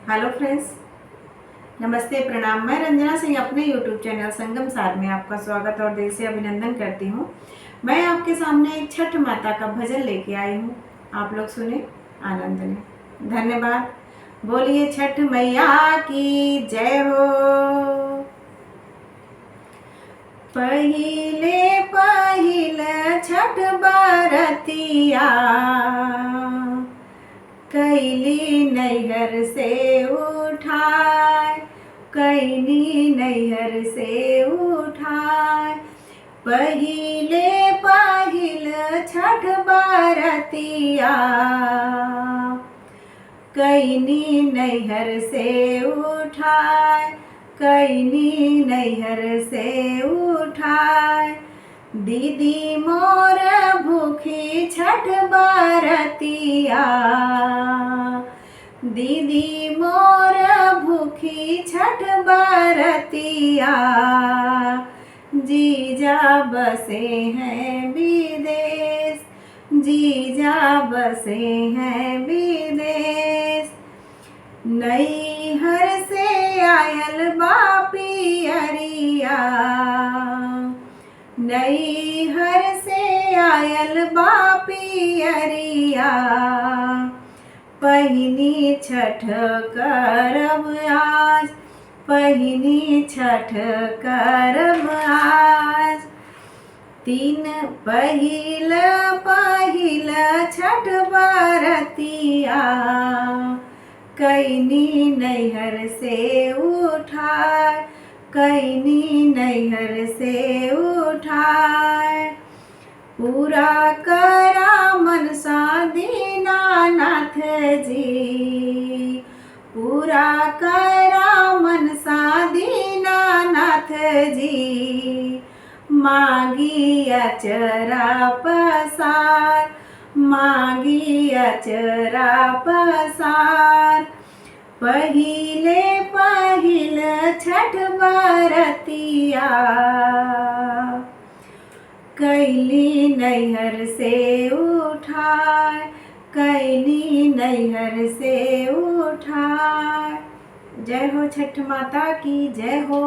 Hello friends, नमस्ते, प्रणाम। मैं रंजना सिंह अपने यूट्यूब चैनल संगम सार में आपका स्वागत और दिल से अभिनंदन करती हूँ। मैं आपके सामने एक छठ माता का भजन लेके आई हूँ। आप लोग सुने, आनंद लें। धन्यवाद। बोलिए छठ मैया की जय हो। पहिले पहिल छठ बरतिया कैली नैहर से उठाए, कैली नैहर से उठाए। पहिले पहिल छठ बरतिया कैनी नैहर से उठाए, कैनी नैहर से उठाए। दीदी मोर भूखी छठ बरतिया, दीदी मोर भूखी छठ बरतिया। जीजा बसे हैं विदेश, जीजा बसे हैं विदेश। नैहर से आयल बापियरिया, नैहर से आयल बापियरिया। पहिनी छठ करब आज, पहिनी छठ करब आज। तीन पहिल पहिल छठ बरतिया कैनी नैहर से उठाए, कैनी नैहर से उठाए। पूरा करा मनसा दीनानाथ जी, पूरा करा मनसा दीनानाथ जी। मांगी अचरा पसार, मांगी अचरा पसार। पहिले पहिल छठ बरतिया कैली नैहर से उठाए, कैली नैहर से उठाए। जय हो छठ माता की जय हो।